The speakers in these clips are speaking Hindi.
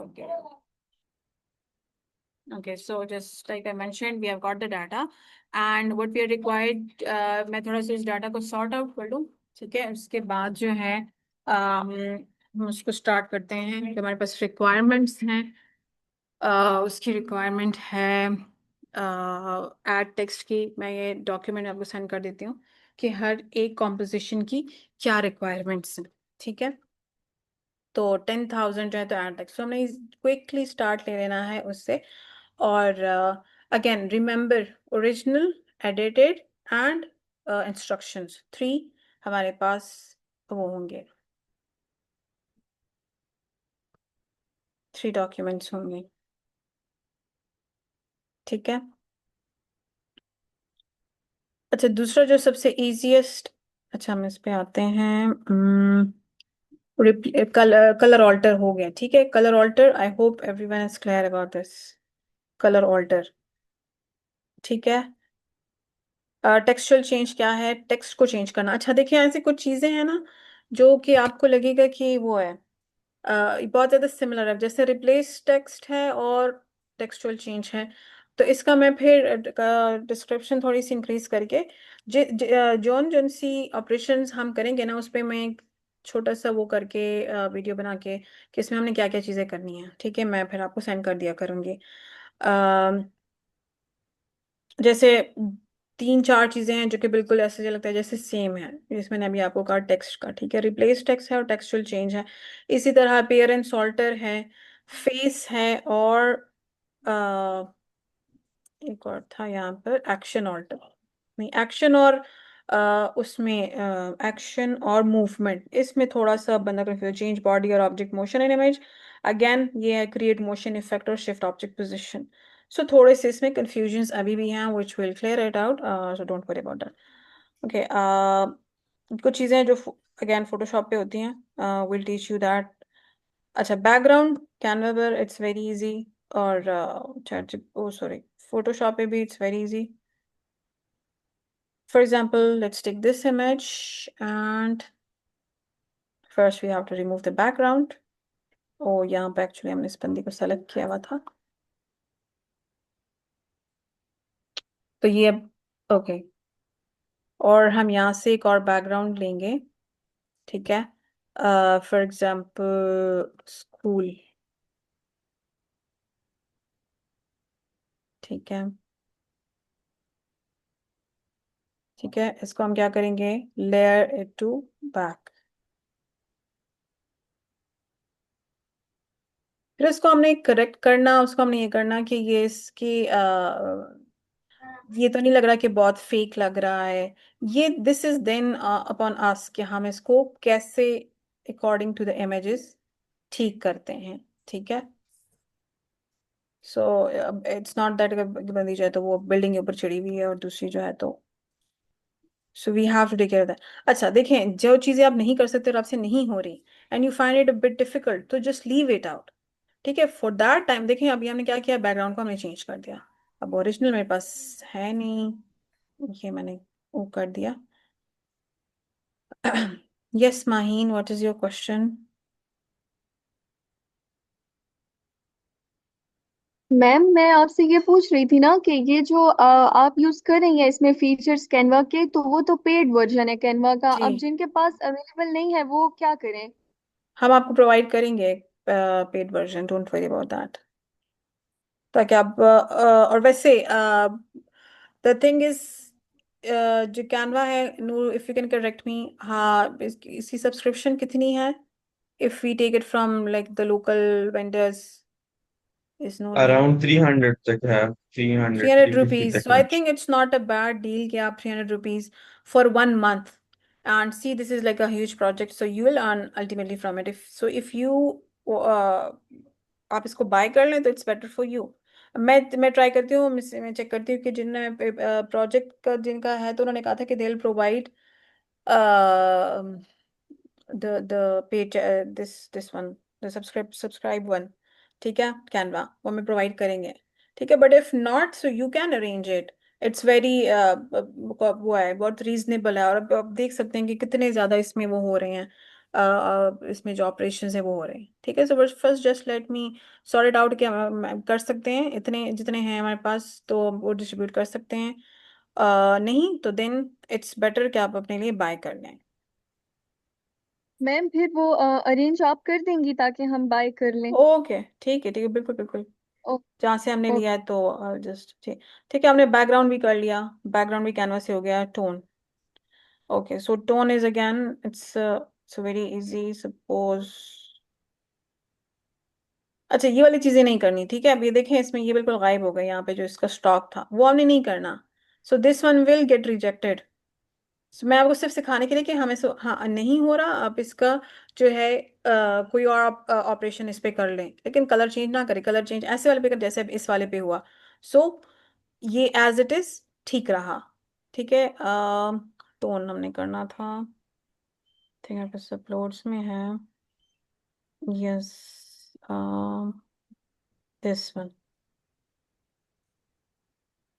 Okay. Okay, so just like I mentioned, we have got the data and what we are required, मैं थोड़ा सा इस डाटा को सॉर्ट आउट कर लूँ, ठीक है। उसके बाद जो है हम उसको स्टार्ट करते हैं कि हमारे पास रिक्वायरमेंट्स हैं। उसकी रिक्वायरमेंट है एड टेक्स्ट की। मैं ये डॉक्यूमेंट आपको सेंड कर देती हूँ कि हर एक कॉम्पोजिशन की क्या रिक्वायरमेंट्स हैं, ठीक है। तो 10,000 जो है तो एड टेक्स्ट, तो हमने क्विकली स्टार्ट ले लेना है उससे। और again remember, original, edited and instructions, 3 हमारे पास वो होंगे, 3 डॉक्यूमेंट्स होंगे, ठीक है। अच्छा, दूसरा जो सबसे इजीएस्ट, अच्छा हम इस पे आते हैं। कलर कलर ऑल्टर हो गया, ठीक है। Colour alter, I hope everyone is clear about this. Colour alter, ठीक है। टेक्सचुअल चेंज क्या है, टेक्स्ट को चेंज करना। अच्छा देखिए, ऐसी कुछ चीजें हैं ना जो कि आपको लगेगा कि वो है बहुत ज्यादा सिमिलर है, जैसे रिप्लेस टेक्स्ट है और टेक्सचुअल चेंज है। तो इसका मैं फिर डिस्क्रिप्शन थोड़ी सी इंक्रीज करके जोन जोन सी ऑपरेशंस हम करेंगे ना, उस पे मैं एक छोटा सा वो करके वीडियो बना के कि इसमें हमने क्या क्या चीजें करनी है, ठीक है। मैं फिर आपको सेंड कर दिया करूंगी। जैसे 3-4 चीजें हैं जो कि बिल्कुल ऐसे लगता है जैसे सेम है, जिसमें मैंने अभी आपको कहा टेक्स्ट का, ठीक है। रिप्लेस टेक्स्ट है और टेक्सचुअल चेंज है। इसी तरह अपीयरेंस ऑल्टर है, फेस है, और एक और था यहाँ पर एक्शन ऑल्टर, नहीं एक्शन और उसमें एक्शन और मूवमेंट, इसमें थोड़ा सा बंदा कंफ्यूज। चेंज बॉडी और object motion in image, again ये है क्रिएट मोशन इफेक्ट और शिफ्ट ऑब्जेक्ट पोजीशन। सो थोड़े से इसमें कंफ्यूजन्स अभी भी हैं, which will clear it out, so don't worry about that. Okay, कुछ चीज़ें हैं जो अगेन फोटोशॉप पे होती हैं, विल टीच यू दैट। अच्छा, बैकग्राउंड कैनवा पर इट्स वेरी इजी, और चैट ओ सॉरी फोटोशॉप पे भी it's very easy. For example, let's take this image and first we have to remove the background. Oh, यहाँ पे actually हमने इस बंदी को select किया हुआ था, तो ये ओके। और हम यहाँ से एक और बैकग्राउंड लेंगे, ठीक है। फॉर एग्जाम्पल स्कूल, ठीक है। ठीक है, इसको हम क्या करेंगे, लेयर इट टू बैक। फिर इसको हमने करेक्ट करना, उसको हमने ये करना कि ये इसकी ये तो नहीं लग रहा कि बहुत फेक लग रहा है। ये this is then upon us कि हम इसको कैसे अकॉर्डिंग टू द इमेजेस ठीक करते हैं, ठीक है। सो इट्स नॉट दैट बंदी जो है तो वो बिल्डिंग के ऊपर चढ़ी हुई है और दूसरी जो है तो, so we have to take care of that. अच्छा देखें, जो चीजें आप नहीं कर सकते और आपसे नहीं हो रही and you find it a bit difficult, तो जस्ट लीव इट आउट, ठीक है। फॉर दैट टाइम देखें, अभी हमने क्या किया, बैकग्राउंड को हमने चेंज कर दिया। अब ओरिजिनल मेरे पास है नहीं, ये मैंने वो कर दिया। Yes, Maheen, what is your question? Ma'am, मैं आपसे ये पूछ रही थी ना कि ये जो आप यूज कर रही हैं इसमें फीचर्स कैनवा के, तो वो तो पेड वर्जन है कैनवा का। अब जी, जिनके पास अवेलेबल नहीं है वो क्या करें? हम आपको प्रोवाइड करेंगे paid version, don't worry about that. ताकि आप और वैसे द थिंग इज, जो कैनवा है, Noor if you can correct me, हाँ इसकी सब्सक्रिप्शन कितनी है, if we take it from like the local vendors, is Noor है। अराउंड 300 तक है, थ्री 300 हंड्रेड 350 रुपीज तक सो है। I think it's not a bad deal कि आप 300 rupees for 1 month, and see this is like a huge project, so you will earn ultimately from it, if you आप इसको बाय कर लें तो इट्स बेटर फॉर यू। मैं ट्राई करती हूँ, मैं चेक करती हूँ कि जिनने प्रोजेक्ट का जिनका है तो उन्होंने कहा था कि they will provide the page, this one, the subscribe one, ठीक है। कैनवा वो हमें प्रोवाइड करेंगे, ठीक है। But if not, so you can arrange it, it's very वो है, बहुत रीजनेबल है। और अब आप देख सकते हैं कि कितने ज्यादा इसमें वो हो रहे हैं, इसमें जो ऑपरेशन है वो हो रहे हैं। ठीक है, so first just let me sort it out कि हम कर सकते हैं इतने जितने हैं हमारे पास तो वो डिस्ट्रीब्यूट कर सकते हैं। नहीं तो देन इट्स बेटर कि आप अपने लिए बाय कर लें। मैम फिर वो अरेंज आप कर देंगी ताकि हम बाय कर लें। ओके ठीक है बिल्कुल बिल्कुल। ओ, जहाँ से हमने लिया ओके। है तो जस्ट ठीक। ठीक है, हमने बैकग्राउंड भी कर लिया, बैकग्राउंड भी कैनवास से हो गया। Tone, okay so tone is again it's very easy. Suppose, अच्छा ये वाली चीजें नहीं करनी, ठीक है। अब ये देखें इसमें ये बिल्कुल गायब हो गया, यहाँ पे जो इसका स्टॉक था वो हमने नहीं करना। So this one will get rejected. मैं आपको सिर्फ सिखाने के लिए कि हमें हाँ नहीं हो रहा, आप इसका जो है कोई और ऑपरेशन इस पे कर लें, लेकिन कलर चेंज ना करें। कलर चेंज ऐसे वाले पे कर जैसे अब इस वाले पे हुआ। सो ये एज इट इज ठीक रहा। ठीक है, टोन हमने करना था, ठीक है, बस अपलोड्स में है। यस, दिस वन,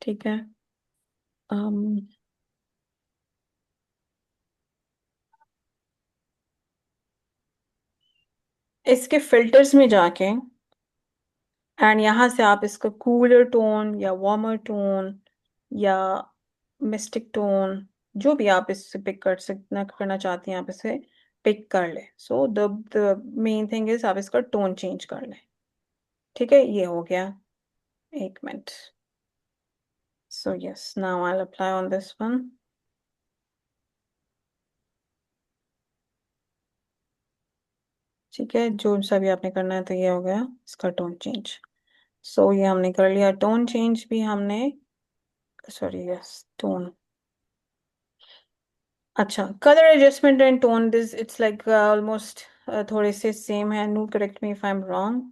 ठीक है। um, इसके फिल्टर्स में जाके एंड यहाँ से आप इसका कूलर टोन या वार्मर टोन या मिस्टिक टोन, जो भी आप इससे पिक कर सकना करना चाहती हैं आप इसे पिक कर ले। So the main thing is आप इसका टोन चेंज कर लें। ठीक है, ये हो गया। एक minute. So yes, now I will apply on this one. ठीक है, जो सा भी आपने करना है तो ये हो गया इसका टोन चेंज। सो ये हमने कर लिया, टोन चेंज भी हमने, सॉरी यस टोन। अच्छा, colour adjustment and tone this it's like almost थोड़े से सेम है। No correct me if I am wrong.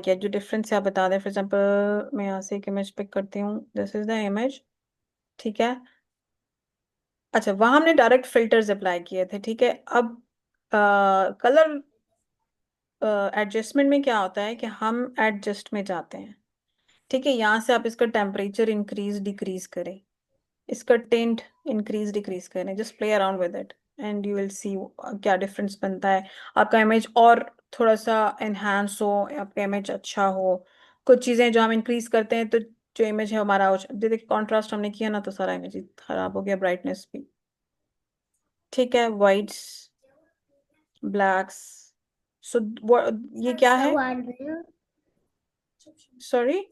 या जो डिफरेंस है आप बता दें। फॉर एग्जांपल मैं यहाँ से एक इमेज पिक करती हूँ, दिस इज द इमेज। ठीक है, अच्छा वहां हमने डायरेक्ट फिल्टर्स अप्लाई किए थे। ठीक है, अब कलर एडजस्टमेंट में क्या होता है कि हम एडजस्ट में जाते हैं। ठीक है, यहाँ से आप इसका टेम्परेचर इंक्रीज डिक्रीज करें, इसका टेंट इंक्रीज डिक्रीज करें, just play around with it and you will see क्या डिफरेंस बनता है। आपका इमेज और थोड़ा सा एनहांस हो, आपका इमेज अच्छा हो। कुछ चीज़ें जो हम इंक्रीज करते हैं तो जो इमेज है हमारा देखिए कॉन्ट्रास्ट हमने किया ना तो सारा इमेज खराब हो गया, ब्राइटनेस भी। ठीक है, वाइट्स, ब्लैक्स। सो ये क्या है, sorry.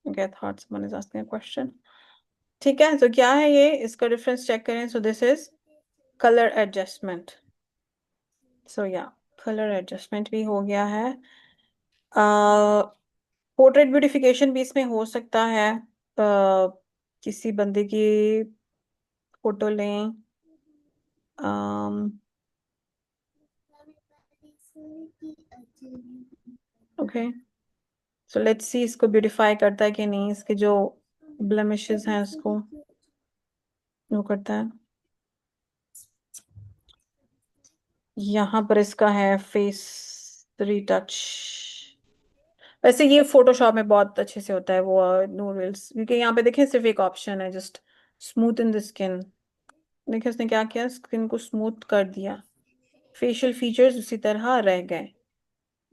Okay, I thought someone is asking a question. ठीक है, तो क्या है ये, इसका डिफरेंस चेक करें। So this is colour adjustment. So या कलर एडजस्टमेंट भी हो गया है। पोर्ट्रेट ब्यूटिफिकेशन भी इसमें हो सकता है। किसी बंदे की फोटो लें, ओके सो लेट्स सी इसको ब्यूटिफाई करता है कि नहीं, इसके जो ब्लेमिशेस हैं उसको वो करता है। यहाँ पर इसका है फेस रीटच। वैसे ये फोटोशॉप में बहुत अच्छे से होता है वो नूडल्स, क्योंकि यहाँ पे देखें सिर्फ एक ऑप्शन है, just smooth in the skin. देखिए उसने क्या किया, स्किन को स्मूथ कर दिया, फेशियल फीचर्स उसी तरह रह गए।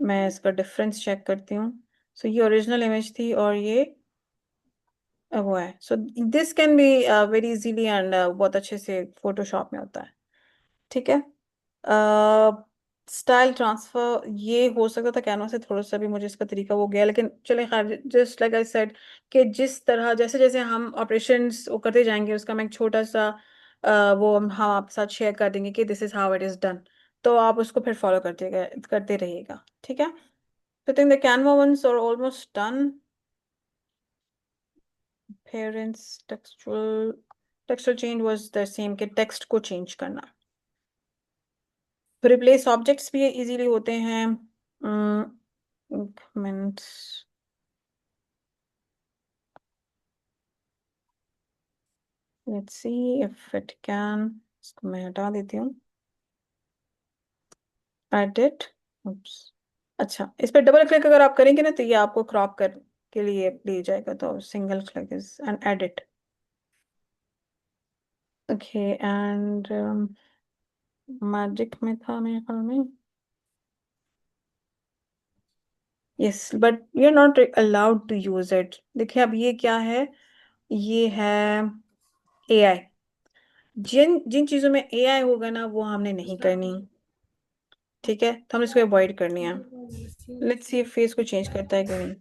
मैं इसका डिफरेंस चेक करती हूँ। सो ये ओरिजिनल इमेज थी और ये वो है। So this can be very easily and बहुत अच्छे से फोटोशॉप में होता है। ठीक है, स्टाइल ट्रांसफर ये हो सकता था कैनवा से, थोड़ा सा भी मुझे इसका तरीका वो गया, लेकिन चले खैर, जस्ट लाइक आई सेड कि जिस तरह जैसे जैसे हम ऑपरेशंस वो करते जाएंगे उसका मैं एक छोटा सा वो हम आपके साथ शेयर कर देंगे कि this is how it is done. तो आप उसको फिर फॉलो करते रहिएगा। ठीक है, तो think the Canva ones are almost done. Parents textual, textual change was the same कि टेक्स्ट को चेंज करना। रिप्लेस ऑब्जेक्ट्स भी इजीली होते हैं। Minutes, let's see if it can, इसको मैं हटा देती हूँ। एडिट, उप्स, अच्छा इस पर डबल क्लिक अगर आप करेंगे ना तो ये आपको क्रॉप कर के लिए ले जाएगा, तो single click is an edit. Okay and magic में था मेरे ख्याल में। Yes but you are not allowed to use it. देखिए अब ये क्या है, ये है एआई। जिन जिन चीजों में एआई होगा ना वो हमने नहीं करनी, ठीक है, तो हम इसको अवॉइड करनी है। लेट्स सी फेस को चेंज करता है कि नहीं।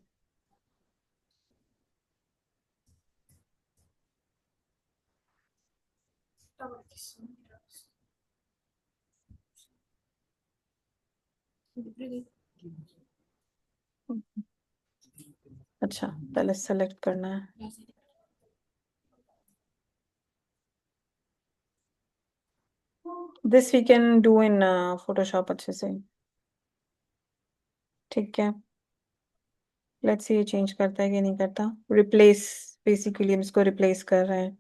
अच्छा पहले सेलेक्ट करना है। This we can do in Photoshop अच्छे से, ठीक है। लेट्स सी ये चेंज करता है कि नहीं करता। रिप्लेस, बेसिकली हम इसको रिप्लेस कर रहे हैं।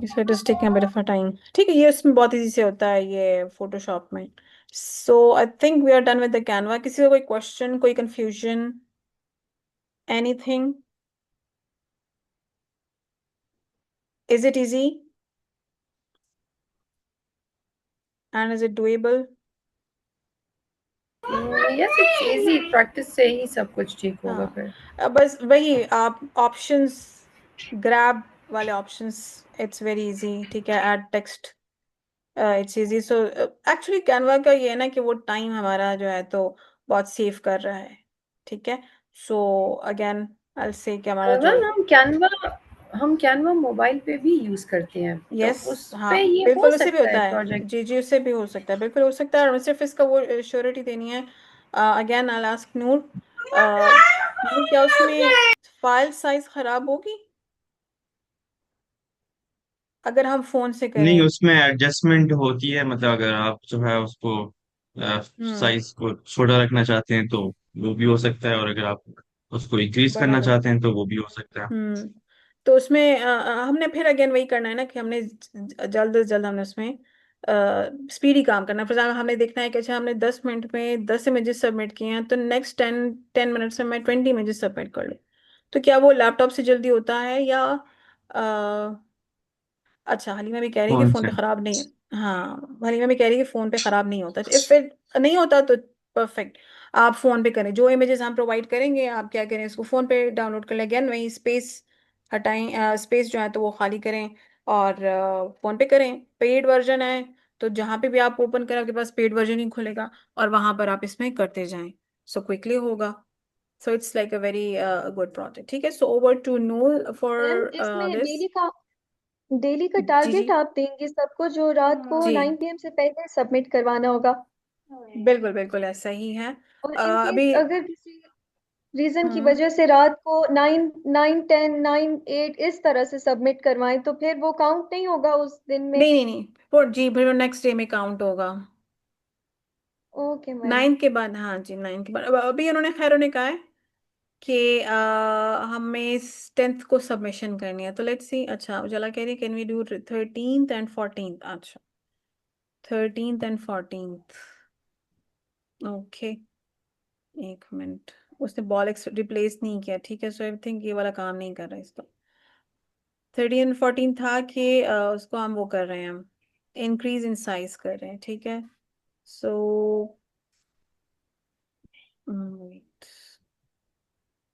So it is taking a bit of a time, ठीक है, ये उसमें बहुत इजी से होता है ये फोटोशॉप में। So I think we are done with the Canva. किसी का कोई क्वेश्चन, कोई confusion, anything? Is it easy and is it doable? Yes it's easy, practice से ही सब कुछ ठीक होगा हाँ, फिर। अब बस वही आप ऑप्शंस, ग्रैब वाले ऑप्शंस, इट्स वेरी इजी, ठीक है। Add text, it's easy. So actually Canva का ये है ना कि वो टाइम हमारा जो है तो बहुत सेव कर रहा है, ठीक है। सो अगेन आई से कि हमारा जो, मैम हम कैनवा मोबाइल पे भी यूज करते हैं, तो यस उस हाँ पे ये हो बिल्कुल उससे भी सकता है होता है, प्रोजेक्ट। जी जी उससे भी हो सकता है, बिल्कुल हो सकता है। और सिर्फ इसका वो श्योरिटी देनी है। अगेन आई आस्क नूर, नूर क्या उसमें फाइल साइज खराब होगी अगर हम फोन से नहीं, करें? उसमें एडजस्टमेंट होती है, मतलब अगर आप जो है उसको हम्म, साइज को छोटा रखना चाहते हैं तो वो भी हो सकता है, और अगर आप उसको इंक्रीज बड़ा करना कर, चाहते हैं तो वो भी हो सकता है। तो उसमें हमने फिर अगेन वही करना है ना कि हमने जल्द से जल्द हमने उसमें स्पीडी काम करना है। फॉर एग्जाम्पल हमने देखना है कि अच्छा हमने 10 मिनट में 10 इमेजेस सबमिट किए हैं, तो नेक्स्ट 10 मिनट्स में मैं 20 इमेजेस सबमिट कर लूँ। तो क्या वो लैपटॉप से जल्दी होता है या अच्छा हलीमा भी कह रही है कि कौन फोन पे सा? खराब नहीं है। हाँ हलीमा भी कह रही है कि फोन पे खराब नहीं होता। इफ इट नहीं होता तो परफेक्ट, आप फोन पे करें। जो इमेजेस हम प्रोवाइड करेंगे आप क्या करें, इसको फोन पे डाउनलोड कर लें। अगेन वही स्पेस हटाएं, स्पेस जो है तो वो खाली करें और फोन पे करें। पेड वर्जन है तो जहाँ पे भी आप ओपन करें आपके पास पेड वर्जन ही खुलेगा और वहां पर आप इसमें करते जाएं, सो क्विकली होगा। So it's like a very good project, ठीक है। So over to Noor ma'am for इसमें दिस। डेली का जी जी टारगेट आप देंगे सबको जो रात को जी 9 PM से पहले सबमिट करवाना होगा। बिल्कुल बिल्कुल ऐसा ही है। और इन केस अभी अगर किसी रीजन की हम्म, वजह से रात को 9, 9, 10, 9, 8 इस तरह से सबमिट करवाएं तो फिर वो काउंट नहीं होगा उस दिन में। नहीं नहीं नहीं, फिर जी फिर नेक्स्ट डे में काउंट होगा। Okay ma'am. 9 के बाद, हाँ जी 9 के बाद। अभी उन्होंने खैर उन्हें कहा है कि हमें 10th को सबमिशन करनी है, तो लेट्स सी। अच्छा उजाला कह रही है can we do 13th and 14th? अच्छा 13th एंड 14th, ओके। एक मिनट, उसने बॉल रिप्लेस नहीं किया, ठीक है। सो आई थिंक ये वाला काम नहीं कर रहा है इसका। 13 एंड 14 था कि उसको हम वो कर रहे हैं, इंक्रीज इन साइज कर रहे हैं, ठीक है। सो वेट,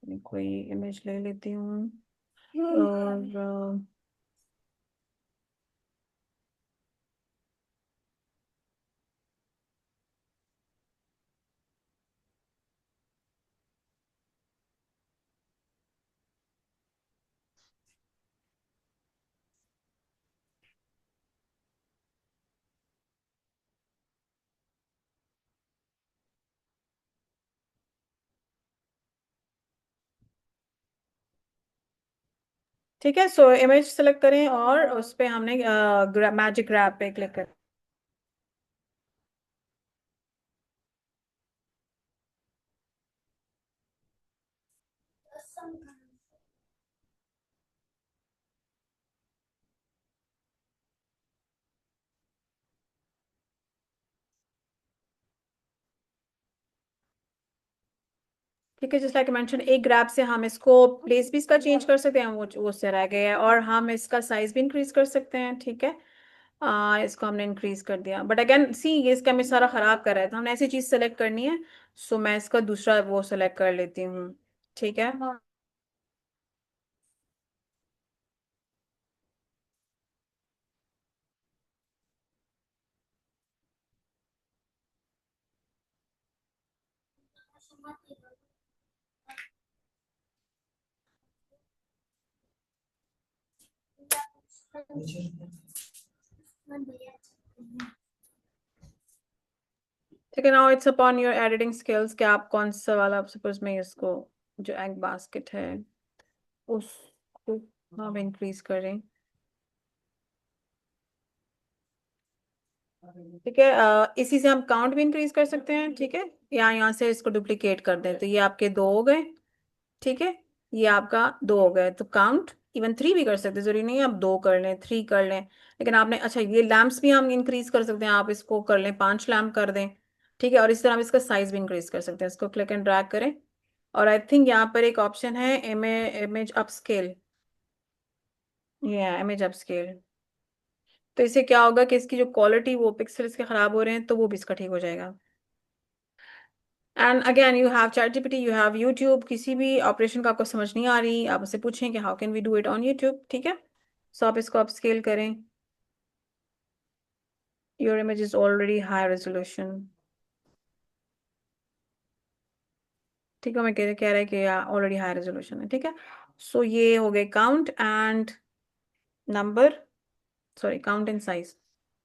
मैं कोई इमेज ले लेती हूँ और ठीक है। सो इमेज सेलेक्ट करें और उस पे हमने मैजिक ग्रैब पे क्लिक करें। ठीक है, जस्ट लाइक मेंशन एक ग्रैब से हम इसको प्लेस भी इसका चेंज कर सकते हैं, वो उससे रह गया है, और हम इसका साइज भी इंक्रीज कर सकते हैं। ठीक है, इसको हमने इंक्रीज कर दिया, बट अगेन सी ये इसका हमें सारा खराब कर रहा है, तो हमने ऐसी चीज सेलेक्ट करनी है। सो मैं इसका दूसरा वो सेलेक्ट कर लेती हूँ। ठीक है, ठीक है। Now it's upon your editing skills कि आप कौन सा वाला, सपोज मैं इसको जो एग बास्केट है उसको हम इंक्रीज करें। ठीक है, इसी से हम काउंट भी इंक्रीज कर सकते हैं। ठीक है, यहाँ से इसको डुप्लीकेट कर दें, तो ये आपके दो हो गए। ठीक है, ये आपका दो हो गए, तो काउंट इवन थ्री भी कर सकते हैं, जरूरी नहीं है आप दो कर लें, थ्री कर लें। लेकिन आपने, अच्छा ये लैम्प्स भी हम इंक्रीज कर सकते हैं, आप इसको कर लें 5 लैम्प कर दें। ठीक है, और इस तरह हम इसका साइज भी इंक्रीज कर सकते हैं। इसको क्लिक एंड ड्रैग करें, और आई थिंक यहाँ पर एक ऑप्शन है इमेज अपस्केल, ये इमेज अपस्केल। तो इससे क्या होगा कि इसकी जो क्वालिटी वो पिक्सल इसके खराब हो रहे हैं, तो वो भी इसका ठीक हो जाएगा। And again you have chat GPT, you have YouTube, किसी भी ऑपरेशन का आपको समझ नहीं आ रही, आप उससे पूछें कि how can we do it on YouTube. ठीक है, सो आप इसको अपस्केल करें। Your image is already high resolution. ठीक है, मैं कह रहा है कि ऑलरेडी हाई रेजोल्यूशन है। ठीक है, सो ये हो गए count and number, sorry count and size.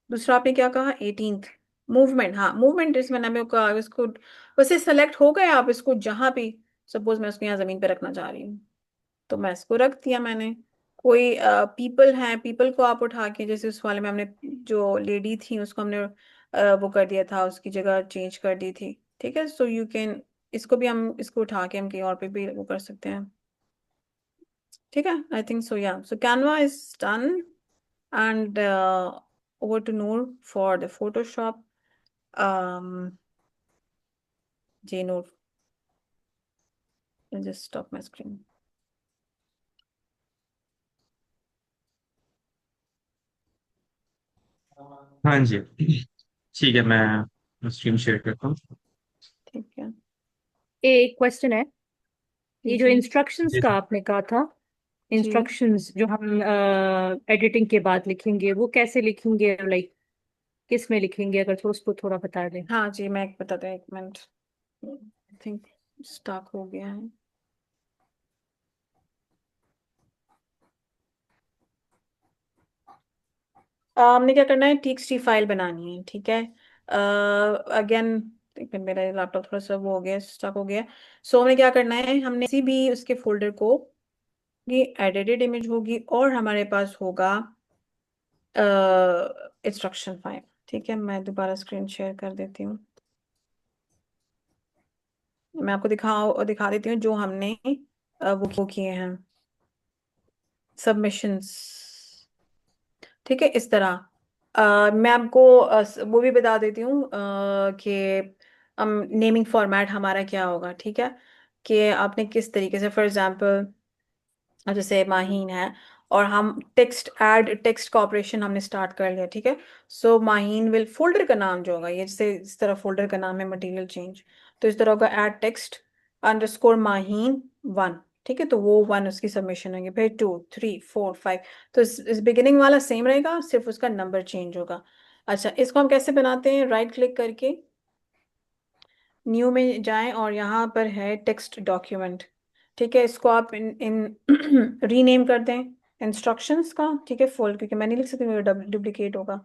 दूसरा आपने क्या कहा, 18th मूवमेंट। हाँ, मूवमेंट इसमें नाम का इसको वैसे सेलेक्ट हो गए आप इसको जहां भी, सपोज मैं उसको यहाँ जमीन पे रखना चाह रही हूँ, तो मैं इसको रख दिया मैंने। कोई पीपल है, पीपल को आप उठा के, जैसे उस वाले में हमने जो लेडी थी उसको हमने वो कर दिया था, उसकी जगह चेंज कर दी थी। ठीक है, सो यू कैन, इसको भी हम इसको उठा के हम कहीं और पे भी वो कर सकते हैं। ठीक है, आई think so, yeah so Canva is done and over to Noor for the Photoshop. Ji Noor, I'll just stop my screen. हाँ जी, ठीक है, मैं स्क्रीन शेयर करता हूँ। ठीक है एक क्वेश्चन है, ये जो जी इंस्ट्रक्शंस जी का आपने कहा था, जी इंस्ट्रक्शंस जो हम एडिटिंग के बाद लिखेंगे वो कैसे लिखेंगे, लाइक किस में लिखेंगे, अगर तो उसको थोड़ा बता दें। हाँ जी, मैं बताता हूँ, एक मिनट, आई थिंक स्टॉक हो गया है। हमने क्या करना है, txt फाइल बनानी है। ठीक है, अगेन एक मिनट, मेरा लैपटॉप थोड़ा सा वो हो गया, स्टक हो गया। सो हमने क्या करना है, हमने किसी भी उसके फोल्डर को, ये एडिटेड इमेज होगी और हमारे पास होगा इंस्ट्रक्शन फाइल। ठीक है, मैं दोबारा स्क्रीन शेयर कर देती हूँ, मैं आपको दिखा देती हूँ जो हमने वो किए हैं सबमिशंस। ठीक है, इस तरह मैं आपको वो भी बता देती हूँ कि हम नेमिंग फॉर्मेट हमारा क्या होगा। ठीक है, कि आपने किस तरीके से, फॉर एग्जांपल जैसे माहीन है, और हम टेक्स्ट ऐड टेक्स्ट का ऑपरेशन हमने स्टार्ट कर लिया। ठीक है, सो माहीन विल, फोल्डर का नाम जो होगा, ये जैसे इस तरह फोल्डर का नाम है मटेरियल चेंज, तो इस तरह होगा ऐड टेक्स्ट अंडरस्कोर माहीन 1। ठीक है, तो वो 1 उसकी सबमिशन होगी, फिर 2 3 4 5, तो इस बिगिनिंग वाला सेम रहेगा, सिर्फ उसका नंबर चेंज होगा। अच्छा, इसको हम कैसे बनाते हैं, राइट क्लिक करके न्यू में जाएं, और यहाँ पर है टेक्स्ट डॉक्यूमेंट। ठीक है, इसको आप इन इन रीनेम कर दें इंस्ट्रक्शंस का। ठीक है, फुल, क्योंकि मैं नहीं लिख सकती, मेरा डुप्लीकेट होगा।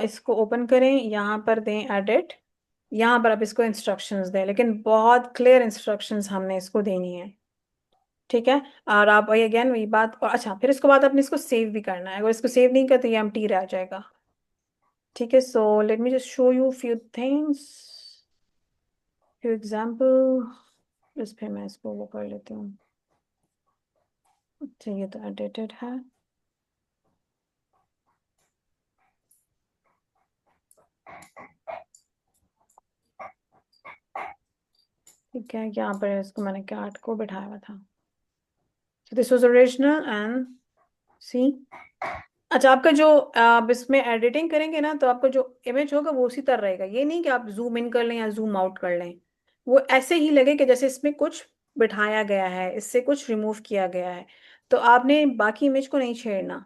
इसको ओपन करें, यहाँ पर दें एडिट, यहाँ पर आप इसको इंस्ट्रक्शंस दें, लेकिन बहुत क्लियर इंस्ट्रक्शंस हमने इसको देनी है। ठीक है, और आप वही अगेन वही बात, और अच्छा फिर इसके बाद आपने इसको सेव भी करना है, अगर इसको सेव नहीं करते ये एम्प्टी रह जाएगा। ठीक है, so let me just show you few things, few example. इस पे मैं इसको वो कर लेती हूँ। अच्छा, ये तो एडिटेड है। ठीक है, यहाँ पर इसको मैंने कैट को बिठाया हुआ था। दिस वाज ओरिजिनल एंड सी। अच्छा, आपका जो आप इसमें एडिटिंग करेंगे ना, तो आपका जो इमेज होगा वो उसी तरह रहेगा। ये नहीं कि आप जूम इन कर लें या जूम आउट कर लें। वो ऐसे ही लगे कि जैसे इसमें कुछ बिठाया गया है, इससे कुछ रिमूव किया गया है। तो आपने बाकी इमेज को नहीं छेड़ना।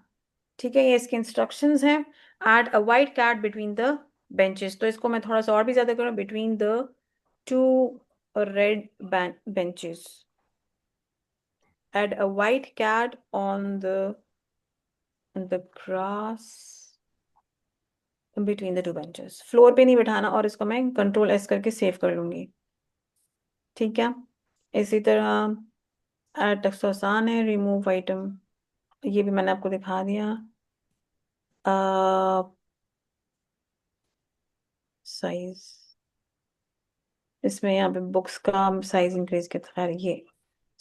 ठीक है, ये इसके इंस्ट्रक्शंस हैं। Add a white cat between the benches. तो इसको मैं थोड़ा सा और भी ज्यादा करूँ, between the two red benches. Add a white cat on the grass between the two benches. Floor पे नहीं बिठाना, और इसको मैं कंट्रोल एस करके सेव कर लूंगी। ठीक है, इसी तरह ऐड टेक्स्ट आसान है, रिमूव आइटम, ये भी मैंने आपको दिखा दिया। साइज, इसमें यहाँ पे बुक्स का साइज इंक्रीज किया था। खैर ये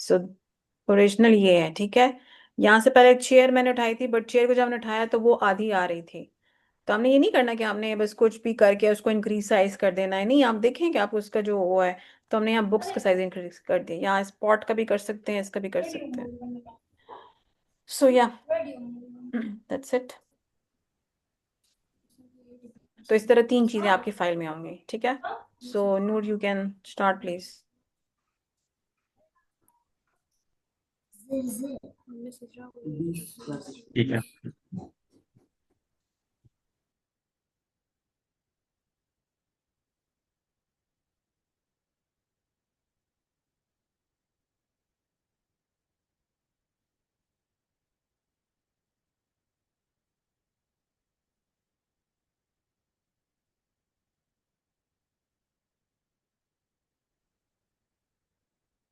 सो ओरिजिनल ये है। ठीक है, यहाँ से पहले चेयर मैंने उठाई थी, बट चेयर को जब हमने उठाया तो वो आधी आ रही थी। तो हमने ये नहीं करना कि हमने बस कुछ भी करके उसको इंक्रीज साइज कर देना है, नहीं। आप देखें कि आप उसका जो वो है, तो हमने यहाँ बुक्स का साइज इंक्रीज कर दिया। यहाँ स्पॉट का भी कर सकते हैं, इसका भी कर सकते हैं। सो या दैट्स इट। तो इस तरह 3 चीजें आपकी फाइल में होंगी। ठीक है, सो नूर यू कैन स्टार्ट प्लीज। ठीक है।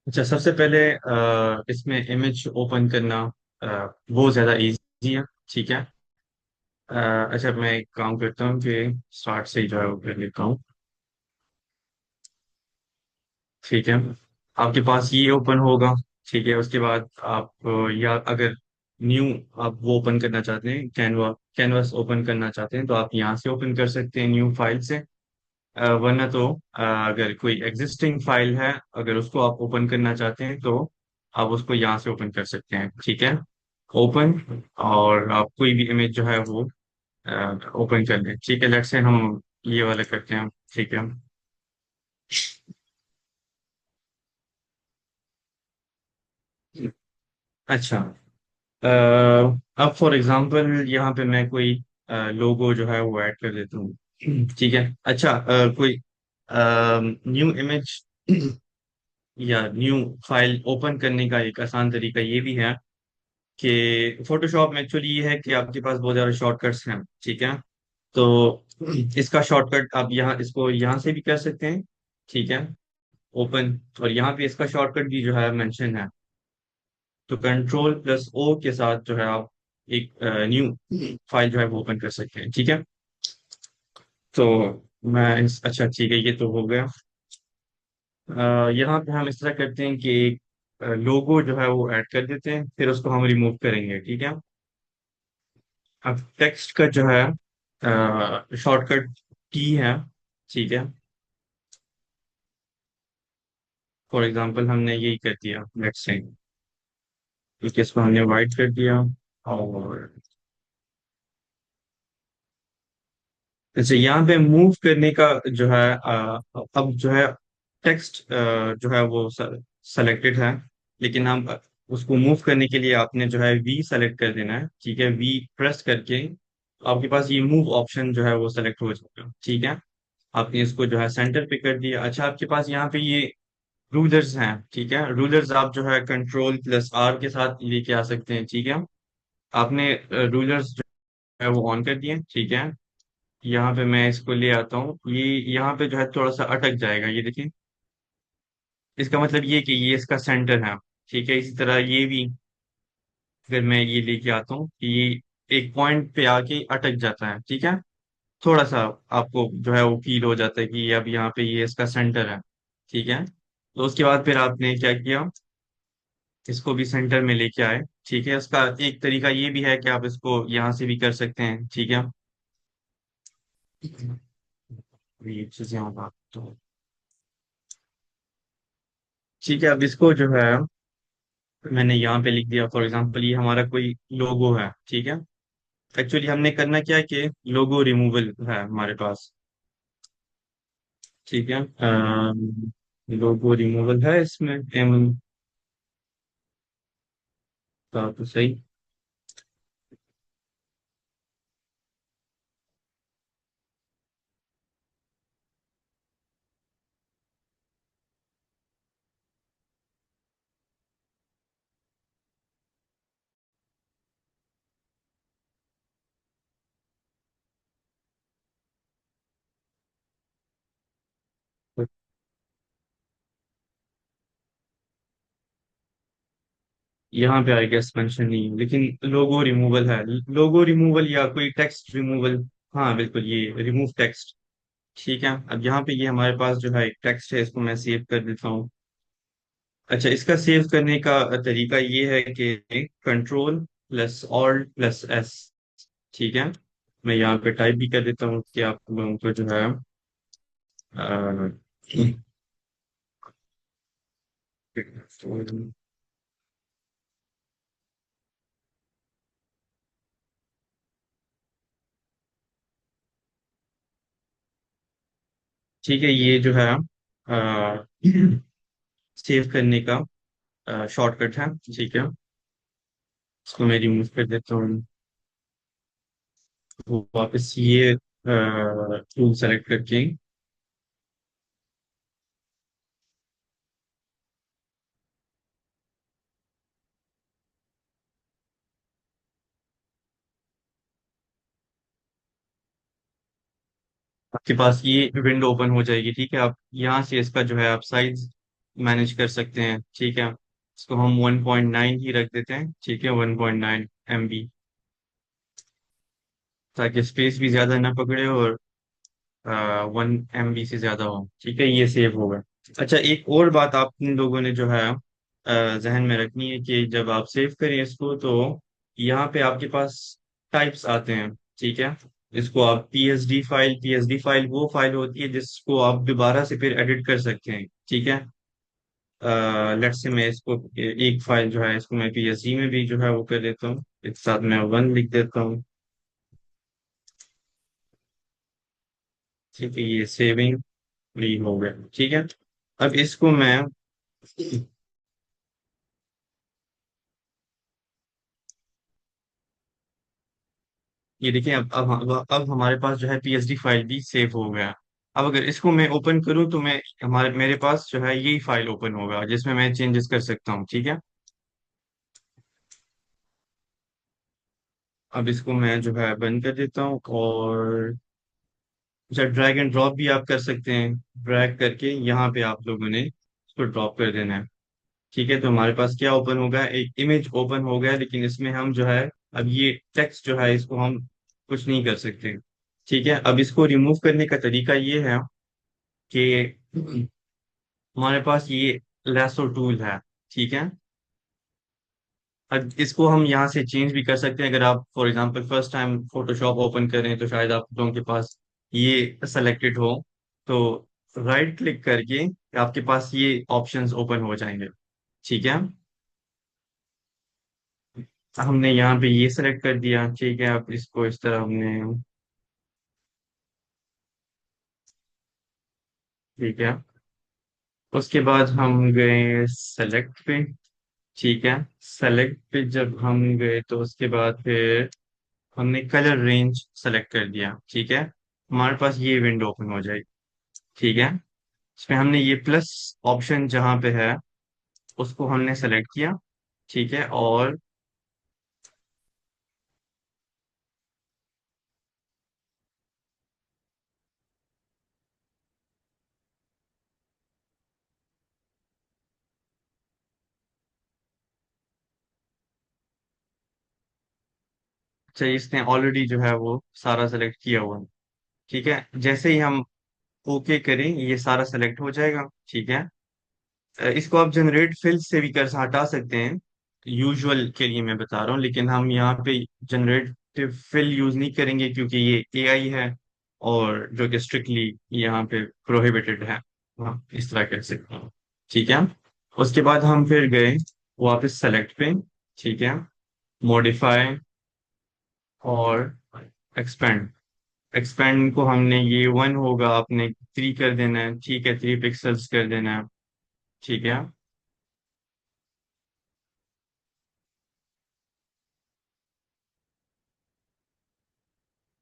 अच्छा, सबसे पहले इसमें इमेज ओपन करना वो ज़्यादा इजी है। ठीक है। अच्छा, मैं एक काम करता हूँ कि स्टार्ट से ही जो है वो कर लेता हूँ। ठीक है, आपके पास ये ओपन होगा। ठीक है, उसके बाद आप या अगर न्यू आप वो ओपन करना चाहते हैं, कैनवास ओपन करना चाहते हैं, तो आप यहाँ से ओपन कर सकते हैं न्यू फाइल से। वरना तो अगर कोई एग्जिस्टिंग फाइल है, अगर उसको आप ओपन करना चाहते हैं, तो आप उसको यहाँ से ओपन कर सकते हैं। ठीक है, ओपन, और आप कोई भी इमेज जो है वो ओपन कर लें। ठीक है, लेट्स से हम ये वाला करते हैं। ठीक है। अच्छा, अब फॉर एग्जांपल यहाँ पे मैं कोई लोगो जो है वो ऐड कर देता हूँ। ठीक है। अच्छा, कोई न्यू इमेज या न्यू फाइल ओपन करने का एक आसान तरीका ये भी है कि फोटोशॉप में एक्चुअली ये है कि आपके पास बहुत ज़्यादा शॉर्टकट्स हैं। ठीक है, तो इसका शॉर्टकट आप यहाँ इसको यहाँ से भी कर सकते हैं। ठीक है, ओपन, और यहाँ पे इसका शॉर्टकट भी जो है मेंशन है। तो कंट्रोल प्लस ओ के साथ जो है आप एक न्यू फाइल जो है वो ओपन कर सकते हैं। ठीक है, तो अच्छा ठीक है, ये तो हो गया। यहाँ पे हम इस तरह करते हैं कि लोगो जो है वो ऐड कर देते हैं, फिर उसको हम रिमूव करेंगे। ठीक है, अब टेक्स्ट का जो है शॉर्टकट की है। ठीक है, फॉर एग्जांपल हमने यही कर दिया, लेट्स से इसको हमने वाइट कर दिया। और अच्छा, यहाँ पे मूव करने का जो है अब जो है टेक्स्ट जो है वो सेलेक्टेड है, लेकिन हम उसको मूव करने के लिए आपने जो है वी सेलेक्ट कर देना है। ठीक है, वी प्रेस करके आपके पास ये मूव ऑप्शन जो है वो सेलेक्ट हो जाएगा। ठीक है, आपने इसको जो है सेंटर पे कर दिया। अच्छा, आपके पास यहाँ पे ये रूलर्स हैं। ठीक है, रूलर्स आप जो है कंट्रोल प्लस आर के साथ लेके आ सकते हैं। ठीक है, आपने रूलर्स जो है वो ऑन कर दिए। ठीक है, यहाँ पे मैं इसको ले आता हूँ, ये यहाँ पे जो है थोड़ा सा अटक जाएगा, ये देखिए। इसका मतलब ये कि ये इसका सेंटर है। ठीक है, इसी तरह ये भी, फिर मैं ये लेके आता हूँ कि ये एक पॉइंट पे आके अटक जाता है। ठीक है, थोड़ा सा आपको जो है वो फील हो जाता है कि अब यहाँ पे ये इसका सेंटर है। ठीक है, तो उसके बाद फिर आपने क्या किया, इसको भी सेंटर में लेके आए। ठीक है, उसका एक तरीका ये भी है कि आप इसको यहाँ से भी कर सकते हैं। ठीक है, ये चीजें होगा तो ठीक है, अब इसको जो है मैंने यहाँ पे लिख दिया। फॉर एग्जांपल ये हमारा कोई लोगो है, ठीक है। एक्चुअली हमने करना क्या है कि लोगो रिमूवल है हमारे पास, ठीक है। लोगो रिमूवल है इसमें एम का तो सही। यहाँ पे आई गेस मेंशन नहीं है, लेकिन लोगो रिमूवल है। लोगो रिमूवल या कोई टेक्स्ट रिमूवल, हाँ बिल्कुल ये रिमूव टेक्स्ट। ठीक है, अब यहाँ पे ये हमारे पास जो है एक टेक्स्ट है, इसको मैं सेव कर देता हूँ। अच्छा, इसका सेव करने का तरीका ये है कि control plus alt plus S, ठीक है। मैं यहाँ पे टाइप भी कर देता हूँ कि आप लोगों को जो है अ, ठीक है, ये जो है सेव करने का शॉर्टकट है, ठीक है। इसको मैं रिमूव कर देता हूँ। वो वापस ये टूल सेलेक्ट करके आपके पास ये विंडो ओपन हो जाएगी, ठीक है। आप यहाँ से इसका जो है आप साइज मैनेज कर सकते हैं, ठीक है। इसको हम 1.9 ही रख देते हैं, ठीक है, 1.9 MB, ताकि स्पेस भी ज्यादा ना पकड़े और 1 MB से ज्यादा हो, ठीक है। ये सेव होगा। अच्छा, एक और बात आप इन लोगों ने जो है जहन में रखनी है कि जब आप सेव करें इसको, तो यहाँ पे आपके पास टाइप्स आते हैं, ठीक है। इसको आप पीएसडी फाइल वो फाइल होती है जिसको आप दोबारा से फिर एडिट कर सकते हैं, ठीक है। लेट्स से मैं इसको एक फाइल जो है इसको मैं पीएसडी में भी जो है वो कर देता हूँ, एक साथ मैं 1 लिख देता हूँ, ठीक है। ये सेविंग फ्री हो गया, ठीक है। अब इसको मैं ये देखिए, अब हमारे पास जो है पीएसडी फाइल भी सेव हो गया। अब अगर इसको मैं ओपन करूं तो मैं हमारे मेरे पास जो है यही फाइल ओपन होगा जिसमें मैं चेंजेस कर सकता हूं, ठीक है। अब इसको मैं जो है बंद कर देता हूँ। और अच्छा, ड्रैग एंड ड्रॉप भी आप कर सकते हैं। ड्रैग करके यहाँ पे आप लोगों ने इसको ड्रॉप कर देना है, ठीक है। तो हमारे पास क्या ओपन होगा, एक इमेज ओपन हो गया, लेकिन इसमें हम जो है अब ये टेक्स्ट जो है इसको हम कुछ नहीं कर सकते, ठीक है। अब इसको रिमूव करने का तरीका ये है कि हमारे पास ये लेसो टूल है, ठीक है। अब इसको हम यहाँ से चेंज भी कर सकते हैं। अगर आप for example first time Photoshop open करें तो शायद आप लोगों के पास ये सेलेक्टेड हो, तो राइट क्लिक करके आपके पास ये ऑप्शंस ओपन हो जाएंगे, ठीक है। हमने यहाँ पे ये सेलेक्ट कर दिया, ठीक है। अब इसको इस तरह हमने, ठीक है। उसके बाद हम गए सेलेक्ट पे, ठीक है। सेलेक्ट पे जब हम गए तो उसके बाद फिर हमने कलर रेंज सेलेक्ट कर दिया, ठीक है। हमारे पास ये विंडो ओपन हो जाएगी, ठीक है। इसमें हमने ये प्लस ऑप्शन जहाँ पे है उसको हमने सेलेक्ट किया, ठीक है। और अच्छा, इसने ऑलरेडी जो है वो सारा सेलेक्ट किया हुआ है, ठीक है। जैसे ही हम ओके करें ये सारा सेलेक्ट हो जाएगा, ठीक है। इसको आप जनरेट फिल से भी कर हटा सकते हैं, यूजुअल के लिए मैं बता रहा हूँ, लेकिन हम यहाँ पे जनरेटिव फिल यूज नहीं करेंगे क्योंकि ये एआई है और जो कि स्ट्रिक्टली यहाँ पे प्रोहिबिटेड है। हाँ, इस तरह कर सकते हैं, ठीक है। उसके बाद हम फिर गए वापस सेलेक्ट पे, ठीक है, मॉडिफाई और एक्सपेंड। एक्सपेंड को हमने ये 1 होगा, आपने 3 कर देना है, ठीक है, 3 पिक्सल्स कर देना है, ठीक है।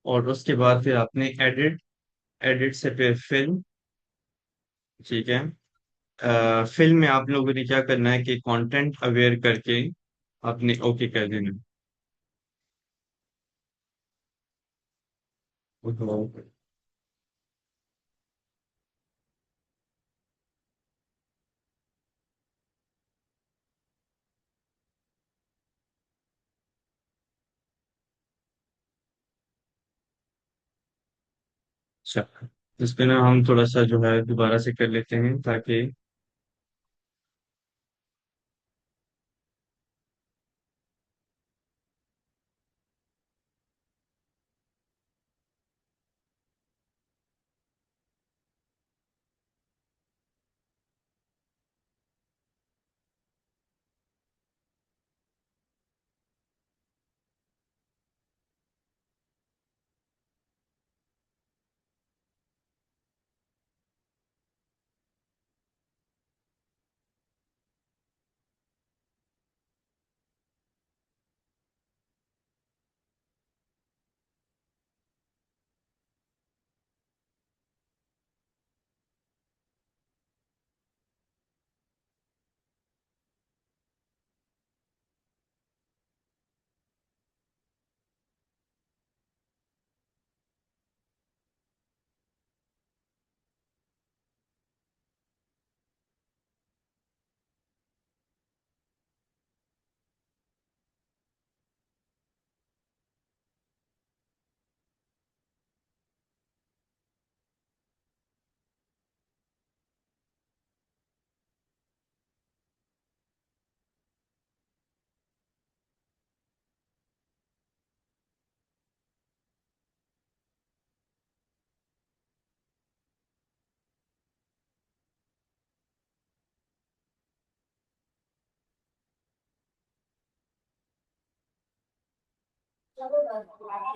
और उसके बाद फिर आपने एडिट, एडिट से फिर फिल्म, ठीक है। फिल्म में आप लोगों ने क्या करना है कि कंटेंट अवेयर करके आपने ओके कर देना है। तो अच्छा, इस पे ना हम थोड़ा सा जो है दोबारा से कर लेते हैं ताकि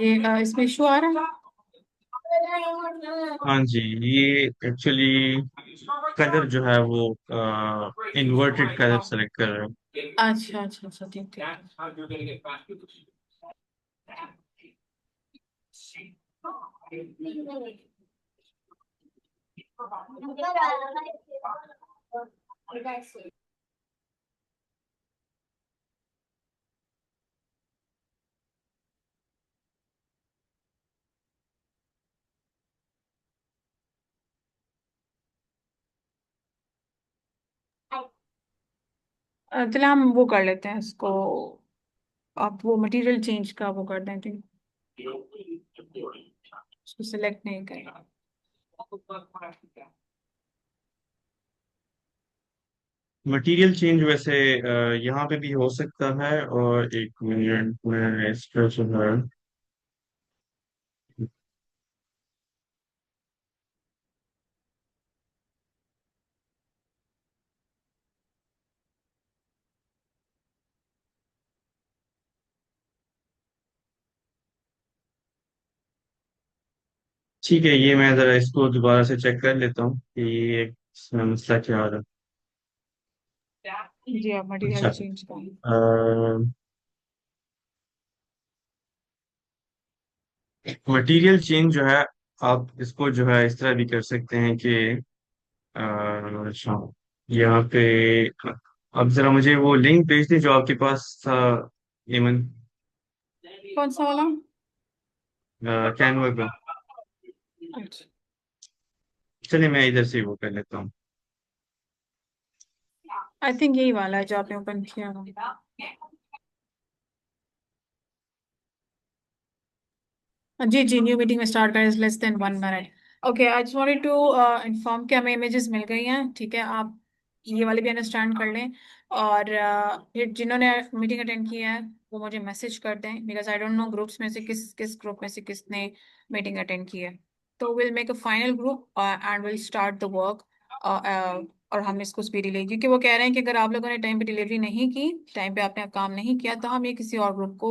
ये इसमें इशू आ रहा हाँ जी, ये एक्चुअली कलर जो है वो इन्वर्टेड कलर सेलेक्ट कर रहे हो। है। अच्छा अच्छा अच्छा, ठीक ठीक। चलो हम वो कर लेते हैं इसको, आप वो मटेरियल चेंज का वो कर दें, ठीक, उसको सिलेक्ट नहीं करें। मटेरियल चेंज वैसे यहाँ पे भी हो सकता है, और 1 मिनट में इसका जो है, ठीक है, ये मैं जरा इसको दोबारा से चेक कर लेता हूँ कि ये इसमें मसला क्या आ रहा जी आप है। अच्छा, मटेरियल चेंज करें। मटेरियल चेंज जो है, आप इसको जो है इस तरह भी कर सकते हैं कि अच्छा, यहाँ पे अब जरा मुझे वो लिंक भेज दें जो आपके पास था, ईमन, कौन सा वाला? कैनवा का। अच्छा, चलिए मैं इधर से ही वो कर लेता हूँ। आई थिंक यही वाला है जो आपने ओपन किया होगा। जी जी, न्यू मीटिंग में स्टार्ट करें less than 1 minute. Okay, I just wanted to inform कि हमें इमेजेस मिल गई हैं, ठीक है, आप ये वाले भी अंडरस्टैंड कर लें। और फिर जिन्होंने मीटिंग अटेंड की है वो मुझे मैसेज कर दें, because I don't know groups में से किस किस ग्रुप में से किसने मीटिंग अटेंड की है। तो will make a final group and will start the work और हम इसको स्पीडी, क्योंकि वो कह रहे हैं कि अगर आप लोगों ने टाइम पे डिलीवरी नहीं की, टाइम पे आपने काम नहीं किया, तो हम ये किसी और ग्रुप को